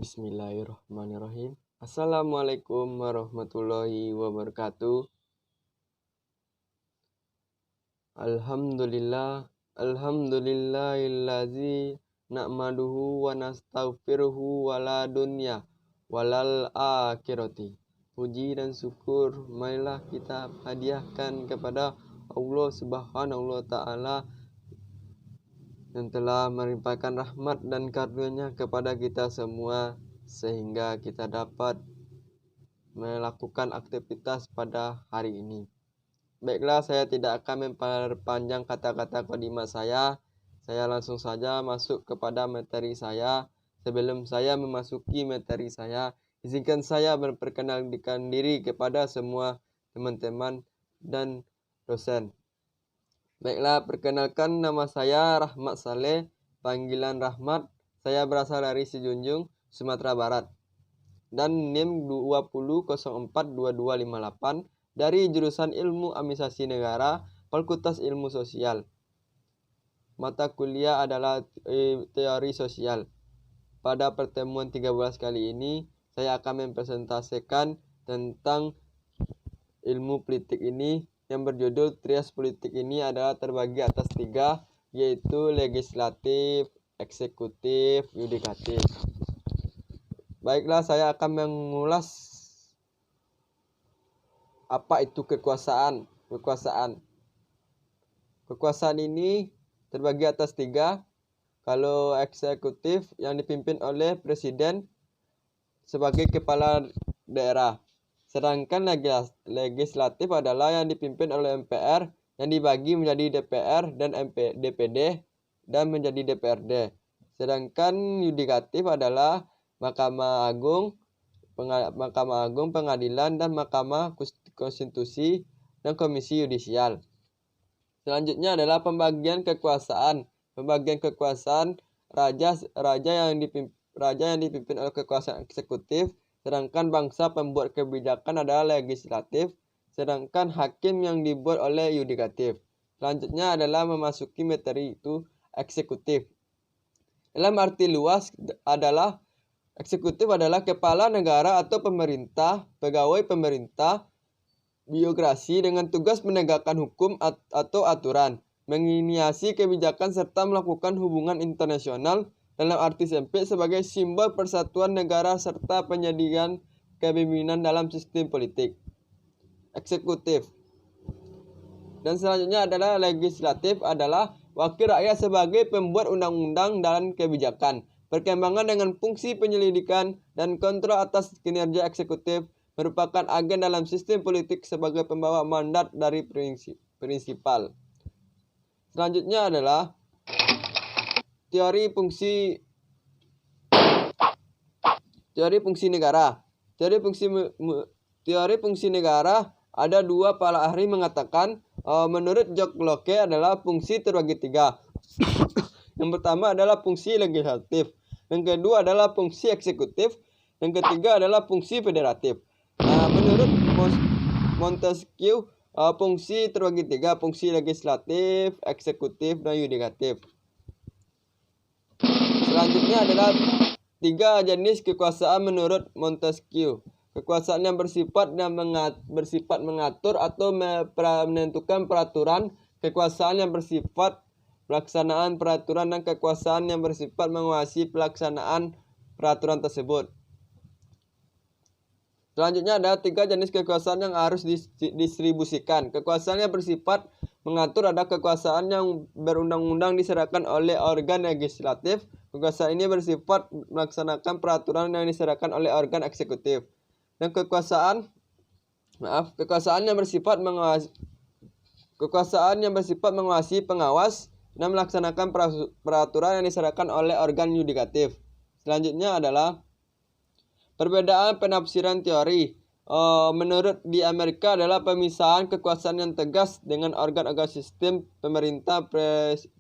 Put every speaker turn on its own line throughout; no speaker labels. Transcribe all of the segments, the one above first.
Bismillahirrahmanirrahim. Assalamualaikum warahmatullahi wabarakatuh. Alhamdulillahillazi na'maduhu wa nastaghfiruhu wala dunya walal akhirati. Puji dan syukur marilah kita hadiahkan kepada Allah Subhanahu wa taala yang telah melimpahkan rahmat dan karunia kepada kita semua sehingga kita dapat melakukan aktivitas pada hari ini. Baiklah, saya tidak akan memperpanjang kata-kata qadimah saya. Saya langsung saja masuk kepada materi saya. Sebelum saya memasuki materi saya, izinkan saya memperkenalkan diri kepada semua teman-teman dan dosen. Baiklah, perkenalkan, nama saya Rahmat Saleh, panggilan Rahmat. Saya berasal dari Sijunjung, Sumatera Barat. Dan NIM 20042258 dari jurusan Ilmu Administrasi Negara, Fakultas Ilmu Sosial. Mata kuliah adalah Teori Sosial. Pada pertemuan 13 kali ini, saya akan mempresentasikan tentang ilmu politik ini yang berjudul trias politik ini adalah terbagi atas 3, yaitu legislatif, eksekutif, yudikatif. Baiklah, saya akan mengulas apa itu kekuasaan. Kekuasaan ini terbagi atas 3. Kalau eksekutif yang dipimpin oleh presiden sebagai kepala daerah. Sedangkan legislatif adalah yang dipimpin oleh MPR yang dibagi menjadi DPR dan DPD dan menjadi DPRD. Sedangkan yudikatif adalah Mahkamah Agung, Pengadilan dan Mahkamah Konstitusi dan Komisi Yudisial. Selanjutnya adalah pembagian kekuasaan. Pembagian kekuasaan raja yang dipimpin oleh kekuasaan eksekutif. Sedangkan bangsa pembuat kebijakan adalah legislatif, sedangkan hakim yang dibuat oleh yudikatif. Selanjutnya adalah memasuki materi itu eksekutif. Dalam arti luas adalah eksekutif adalah kepala negara atau pemerintah, pegawai pemerintah, birokrasi dengan tugas menegakkan hukum atau aturan, menginisiasi kebijakan serta melakukan hubungan internasional dalam arti sempit sebagai simbol persatuan negara serta penyediaan kepemimpinan dalam sistem politik. Eksekutif. Dan selanjutnya adalah legislatif adalah wakil rakyat sebagai pembuat undang-undang dan kebijakan. Perkembangan dengan fungsi penyelidikan dan kontrol atas kinerja eksekutif merupakan agen dalam sistem politik sebagai pembawa mandat dari prinsipal. Selanjutnya adalah teori fungsi negara. Teori fungsi negara ada 2 para ahli mengatakan menurut George Locke adalah fungsi terbagi 3. Yang pertama adalah fungsi legislatif, yang kedua adalah fungsi eksekutif, yang ketiga adalah fungsi federatif. Menurut Montesquieu, fungsi terbagi 3, fungsi legislatif, eksekutif, dan yudikatif. Selanjutnya adalah 3 jenis kekuasaan menurut Montesquieu. Kekuasaan yang bersifat mengatur atau menentukan peraturan, kekuasaan yang bersifat pelaksanaan peraturan, dan kekuasaan yang bersifat menguasai pelaksanaan peraturan tersebut. Selanjutnya ada 3 jenis kekuasaan yang harus didistribusikan. Kekuasaan yang bersifat mengatur ada kekuasaan yang berundang-undang diserahkan oleh organ legislatif. Kekuasaan ini bersifat melaksanakan peraturan yang diserahkan oleh organ eksekutif. Dan kekuasaan yang bersifat menguasai pengawas dan melaksanakan peraturan yang diserahkan oleh organ yudikatif. Selanjutnya adalah perbedaan penafsiran teori. Menurut di Amerika adalah pemisahan kekuasaan yang tegas dengan organ-organ sistem pemerintah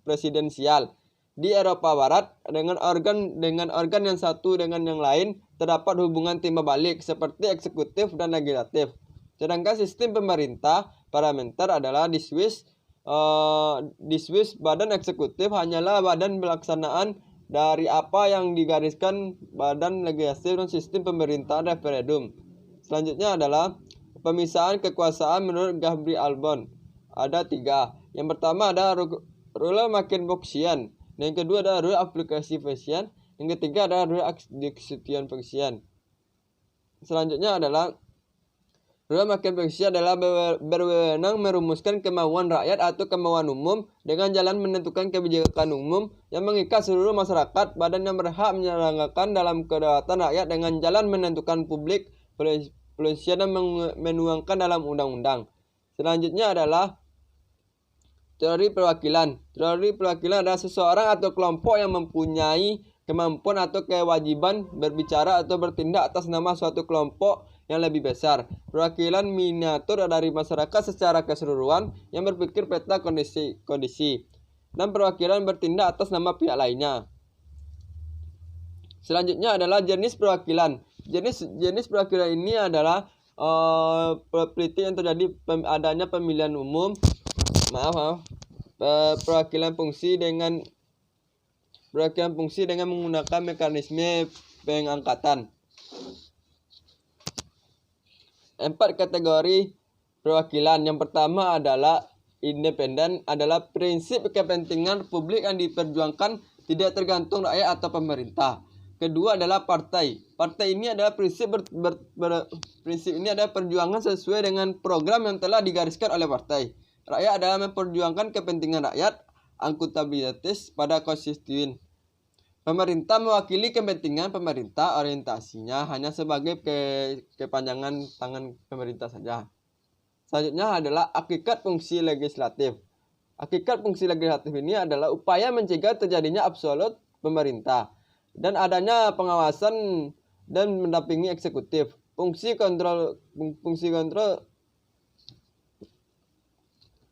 presidensial. Di Eropa Barat dengan organ yang satu dengan yang lain terdapat hubungan timbal balik seperti eksekutif dan legislatif. Sedangkan sistem pemerintah parlementer adalah di Swiss badan eksekutif hanyalah badan pelaksanaan dari apa yang digariskan Badan Legislatif dan Sistem Pemerintahan Referendum. Selanjutnya adalah pemisahan kekuasaan menurut Gabri Albon. Ada 3. Yang pertama ada rule makin boxian. Yang kedua ada rule aplikasi Bayesian. Yang ketiga ada rule execution Bayesian. Selanjutnya adalah rule makin Bayesian adalah berwenang merumuskan kemauan rakyat atau kemauan umum dengan jalan menentukan kebijakan umum yang mengikat seluruh masyarakat. Badan yang berhak menyelenggarakan dalam kedaulatan rakyat dengan jalan menentukan publik polisi dan menuangkan dalam undang-undang. Selanjutnya adalah teori perwakilan. Teori perwakilan adalah seseorang atau kelompok yang mempunyai kemampuan atau kewajiban berbicara atau bertindak atas nama suatu kelompok yang lebih besar. Perwakilan miniatur dari masyarakat secara keseluruhan yang berpikir peta kondisi. Dan perwakilan bertindak atas nama pihak lainnya. Selanjutnya adalah jenis perwakilan. Jenis perwakilan ini adalah politik yang terjadi adanya pemilihan umum. Perwakilan fungsi dengan menggunakan mekanisme pengangkatan. 4 kategori perwakilan. Yang pertama adalah independen, adalah prinsip kepentingan publik yang diperjuangkan tidak tergantung rakyat atau pemerintah. Kedua adalah partai. Partai ini adalah prinsip ini adalah perjuangan sesuai dengan program yang telah digariskan oleh partai. Rakyat adalah memperjuangkan kepentingan rakyat, akuntabilitas pada konstituen. Pemerintah mewakili kepentingan pemerintah, orientasinya hanya sebagai kepanjangan tangan pemerintah saja. Selanjutnya adalah hakikat fungsi legislatif. Hakikat fungsi legislatif ini adalah upaya mencegah terjadinya absolut pemerintah dan adanya pengawasan dan mendampingi eksekutif. Fungsi kontrol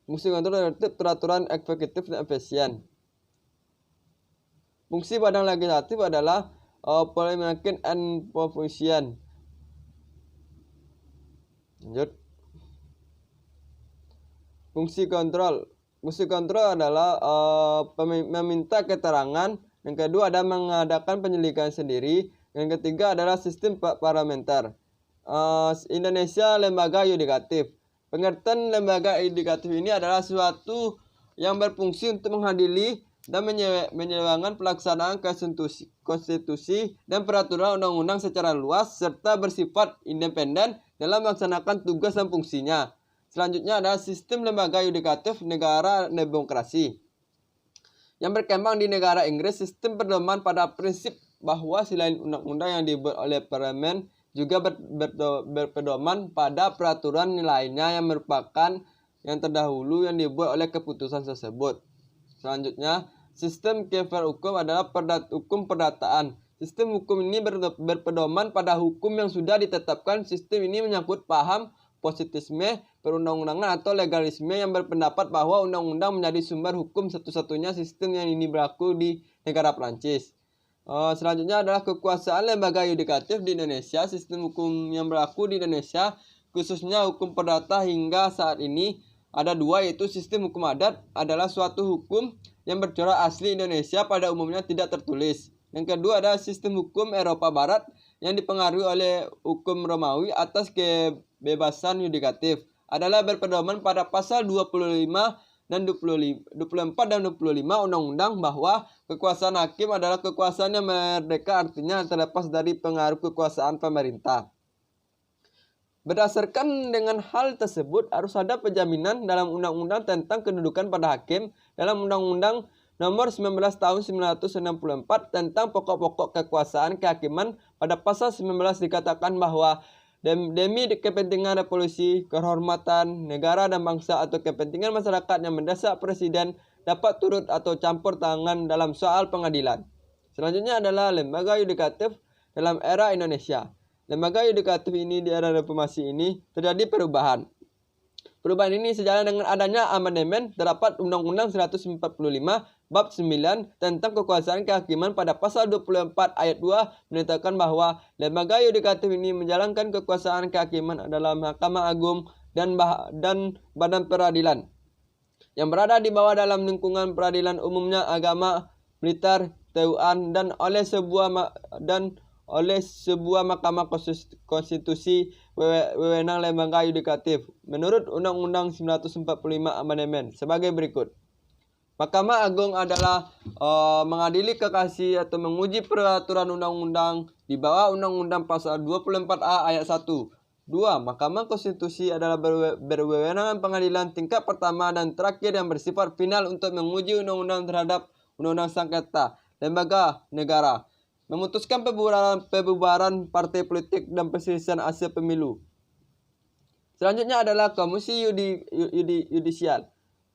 terhadap peraturan eksekutif dan efisien. Fungsi badan legislatif adalah parliamentary and provision. Lanjut. Fungsi kontrol. Fungsi kontrol adalah meminta keterangan. Yang kedua ada mengadakan penyelidikan sendiri. Yang ketiga adalah sistem parlementer. Indonesia lembaga yudikatif. Pengertian lembaga yudikatif ini adalah suatu yang berfungsi untuk mengadili dan menyelewengkan pelaksanaan konstitusi dan peraturan undang-undang secara luas serta bersifat independen dalam melaksanakan tugas dan fungsinya. Selanjutnya adalah sistem lembaga yudikatif negara demokrasi. Yang berkembang di negara Inggris, sistem berpedoman pada prinsip bahwa selain undang-undang yang dibuat oleh parlemen juga berpedoman pada peraturan lainnya yang merupakan yang terdahulu yang dibuat oleh keputusan tersebut. Selanjutnya, sistem kefer hukum adalah hukum perdataan. Sistem hukum ini berpedoman pada hukum yang sudah ditetapkan. Sistem ini menyangkut paham positisme perundang-undangan atau legalisme yang berpendapat bahwa undang-undang menjadi sumber hukum satu-satunya. Sistem yang ini berlaku di negara Prancis. Selanjutnya adalah kekuasaan lembaga yudikatif di Indonesia. Sistem hukum yang berlaku di Indonesia, khususnya hukum perdata hingga saat ini, ada 2, yaitu sistem hukum adat adalah suatu hukum yang bercorak asli Indonesia pada umumnya tidak tertulis. Yang kedua adalah sistem hukum Eropa Barat yang dipengaruhi oleh hukum Romawi atas kebebasan yudikatif. Adalah berpedoman pada pasal 25 dan 24 dan 25 Undang-Undang bahwa kekuasaan hakim adalah kekuasaan yang merdeka, artinya terlepas dari pengaruh kekuasaan pemerintah. Berdasarkan dengan hal tersebut, harus ada penjaminan dalam undang-undang tentang kedudukan pada hakim. Dalam Undang-Undang Nomor 19 Tahun 1964 tentang pokok-pokok kekuasaan kehakiman, pada pasal 19 dikatakan bahwa demi kepentingan revolusi, kehormatan negara dan bangsa atau kepentingan masyarakat yang mendesak presiden dapat turut atau campur tangan dalam soal pengadilan. Selanjutnya adalah lembaga yudikatif dalam era Indonesia. Lembaga yudikatif ini di era reformasi ini terjadi perubahan. Perubahan ini sejalan dengan adanya amandemen terdapat Undang-Undang 145 Bab 9 tentang kekuasaan kehakiman. Pada pasal 24 ayat 2 menyatakan bahwa lembaga yudikatif ini menjalankan kekuasaan kehakiman adalah Mahkamah Agung dan Badan Peradilan yang berada di bawah dalam lingkungan peradilan umumnya, agama, militer, TUAN dan oleh sebuah Mahkamah Konstitusi wewenang lembaga yudikatif menurut Undang-Undang 945 amandemen sebagai berikut. Mahkamah Agung adalah mengadili kasasi atau menguji peraturan undang-undang di bawah Undang-Undang Pasal 24A ayat 1. 2. Mahkamah Konstitusi adalah berwenang pengadilan tingkat pertama dan terakhir yang bersifat final untuk menguji undang-undang terhadap undang-undang sengketa lembaga negara, memutuskan pembubaran partai politik dan perselisihan hasil pemilu. Selanjutnya adalah Komisi Yudisial.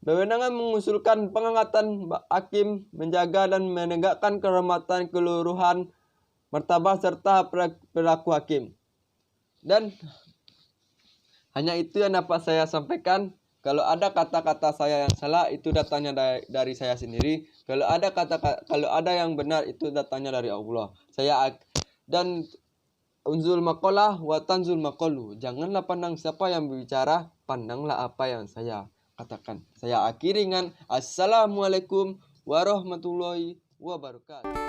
Berwenang mengusulkan pengangkatan hakim, menjaga dan menegakkan kehormatan, keluruhan, martabat serta perilaku hakim. Dan hanya itu yang dapat saya sampaikan. Kalau ada kata-kata saya yang salah, itu datangnya dari saya sendiri. Kalau ada yang benar, itu datangnya dari Allah. Dan unzul maqalah wa tanzul maqalu. Janganlah pandang siapa yang berbicara, pandanglah apa yang saya katakan. Saya akhiri dengan assalamualaikum warahmatullahi wabarakatuh.